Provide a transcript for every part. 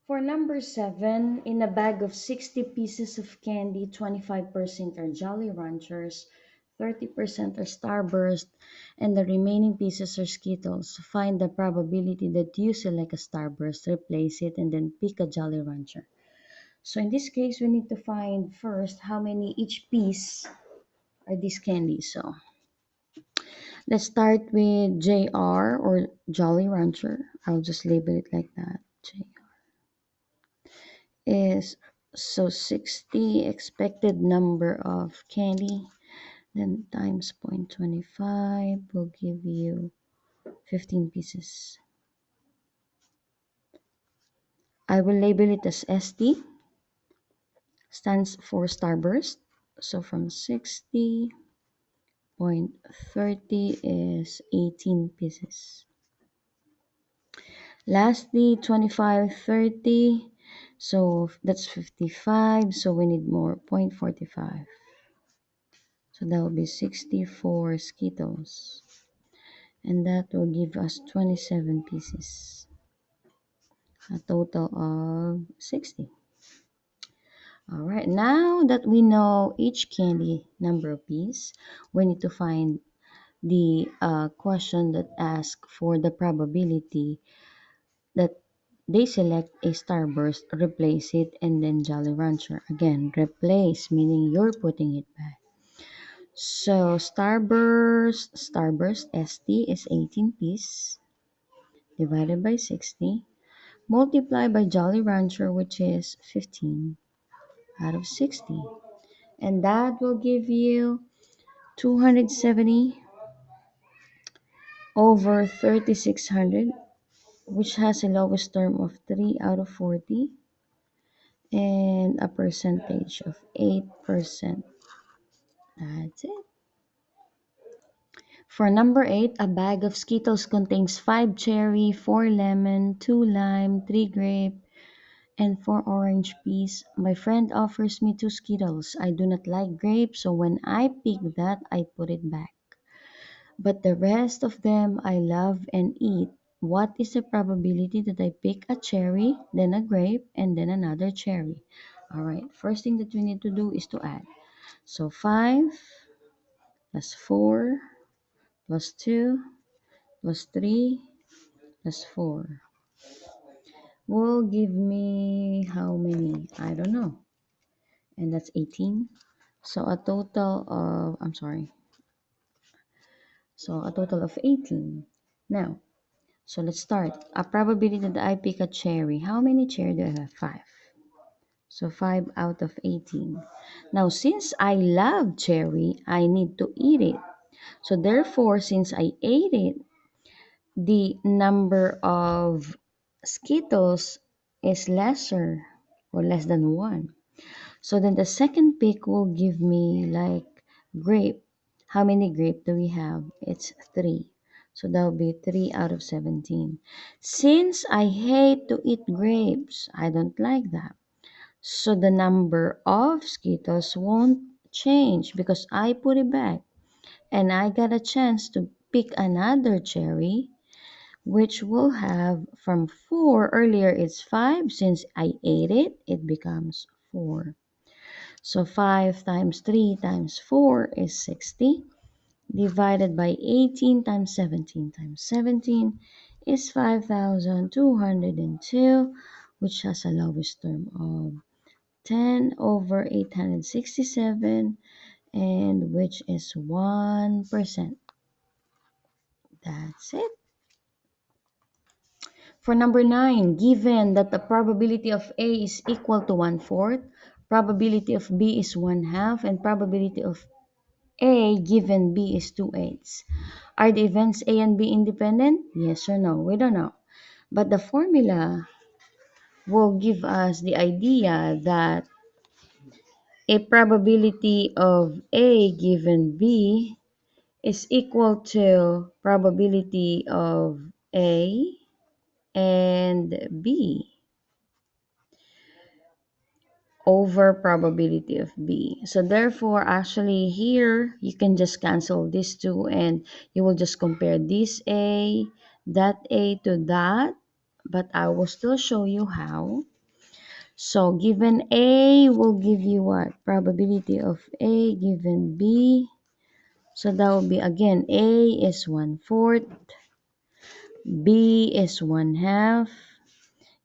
For number 7, in a bag of 60 pieces of candy, 25% are Jolly Ranchers, 30% are Starburst, and the remaining pieces are Skittles. Find the probability that you select a Starburst, replace it, and then pick a Jolly Rancher. So in this case, we need to find first how many each piece are these candies. So let's start with JR or Jolly Rancher. I'll just label it like that. Is so 60 expected number of candy, then times 0.25 will give you 15 pieces. I will label it as ST, stands for Starburst. So from 60.30 is 18 pieces. Lastly, 25, 30. So that's 55. So we need more 0.45. So that will be 64 Skittles. And that will give us 27 pieces. A total of 60. Alright, now that we know each candy number of piece, we need to find the question that asks for the probability that they select a Starburst, replace it, and then Jolly Rancher. Again, replace, meaning you're putting it back. So Starburst ST is 18 piece divided by 60, multiply by Jolly Rancher, which is 15 out of 60. And that will give you 270 over 3600, which has a lowest term of 3 out of 40 and a percentage of 8%. That's it. For number 8, a bag of Skittles contains 5 cherry, 4 lemon, 2 lime, 3 grape, and 4 orange peas. My friend offers me 2 Skittles. I do not like grape, so when I pick that, I put it back. But the rest of them I love and eat. What is the probability that I pick a cherry, then a grape, and then another cherry? Alright, first thing that we need to do is to add. So 5 plus 4 plus 2 plus 3 plus 4 will give me how many? I don't know. And that's 18. So a total of, I'm sorry, so a total of 18. Now, so let's start. A probability that I pick a cherry. How many cherry do I have? 5. So 5 out of 18. Now, since I love cherry, I need to eat it. So therefore, since I ate it, the number of Skittles is lesser or less than 1. So then the second pick will give me like grape. How many grape do we have? It's 3. So that will be 3 out of 17. Since I hate to eat grapes, I don't like that. So the number of Skittles won't change because I put it back. And I got a chance to pick another cherry, which will have from 4. Earlier it's 5. Since I ate it, it becomes 4. So 5 times 3 times 4 is 60, divided by 18 times 17 is 5,202, which has a lowest term of 10 over 867, and which is 1%. That's it. For number 9, given that the probability of A is equal to 1/4, probability of B is 1/2, and probability of A given B is 2/8. Are the events A and B independent? Yes or no? We don't know. But the formula will give us the idea that a probability of A given B is equal to probability of A and B over probability of B. So therefore, actually here, you can just cancel these two and you will just compare that A to that, but I will still show you how. So given A will give you what? Probability of A given B. So that will be again A is 1/4, B is 1/2,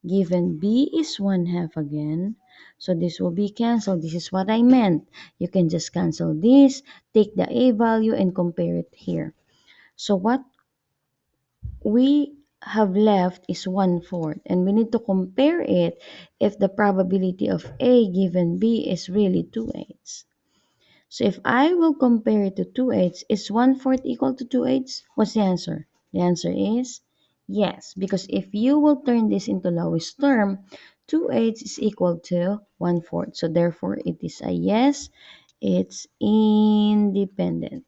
given B is 1/2 again. So this will be canceled. This is what I meant. You can just cancel this, take the A value and compare it here. So what we have left is 1/4 and we need to compare it if the probability of A given B is really 2/8. So if I will compare it to 2/8, is 1/4 equal to 2/8? What's the answer? The answer is yes, because if you will turn this into lowest term, 2/8 is equal to 1/4. So therefore it is a yes, it's independent.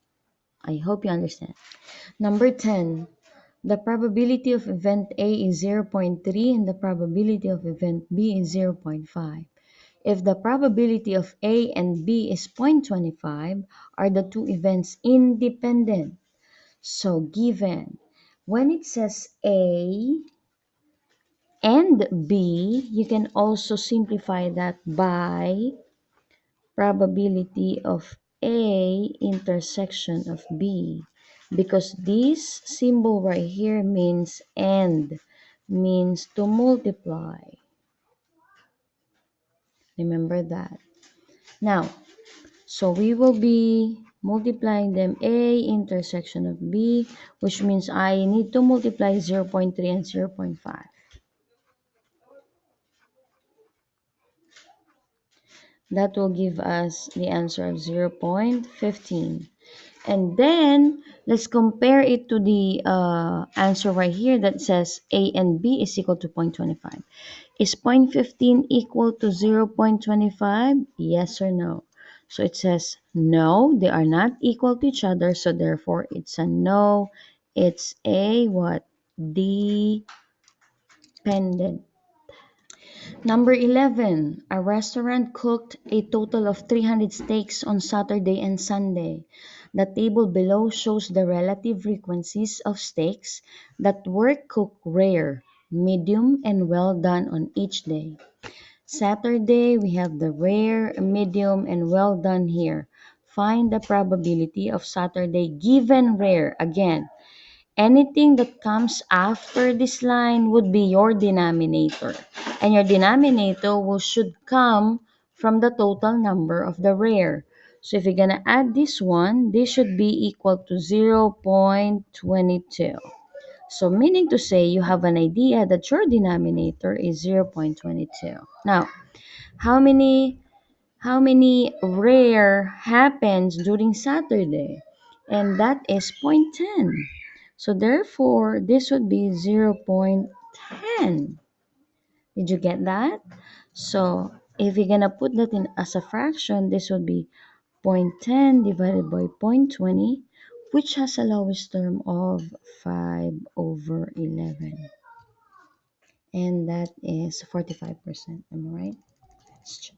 I hope you understand. Number 10. The probability of event A is 0.3 and the probability of event B is 0.5. If the probability of A and B is 0.25, are the two events independent? So given, when it says A and B, you can also simplify that by probability of A intersection of B, because this symbol right here means and, means to multiply. Remember that. Now, so we will be multiplying them A intersection of B, which means I need to multiply 0.3 and 0.5. That will give us the answer of 0.15. And then let's compare it to the answer right here that says A and B is equal to 0.25. Is 0.15 equal to 0.25? Yes or no? So it says no, they are not equal to each other. So therefore it's a no. It's a what? Dependent. Number 11, a restaurant cooked a total of 300 steaks on Saturday and Sunday. The table below shows the relative frequencies of steaks that were cooked rare, medium, and well done on each day. Saturday, we have the rare, medium, and well done here. Find the probability of Saturday given rare. Again, anything that comes after this line would be your denominator. And your denominator should come from the total number of the rare. So if you're going to add this one, this should be equal to 0.22. So meaning to say you have an idea that your denominator is 0.22. Now, how many rare happens during Saturday? And that is zero point 0.10. So therefore, this would be 0.10. Did you get that? So if you're gonna put that in as a fraction, this would be 0.10 divided by 0.20, which has a lowest term of 5/11. And that is 45%. Am I right? Let's check.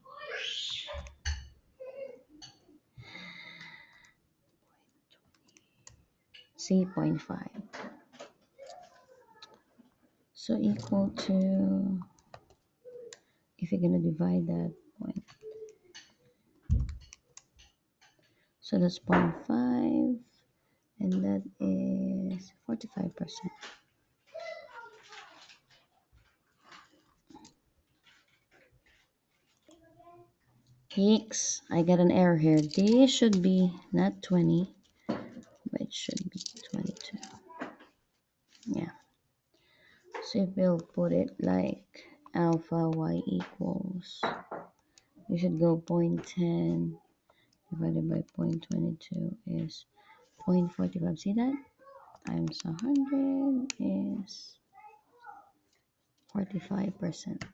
See 0.5. So equal to, if you're gonna divide that point, so that's 0.5, and that is 45%. X, I got an error here. This should be not 20, but it should be 22. Yeah. So if we'll put it like alpha y equals, we should go 0.10 divided by 0.22 is 0.45. See that? Times 100 is 45%.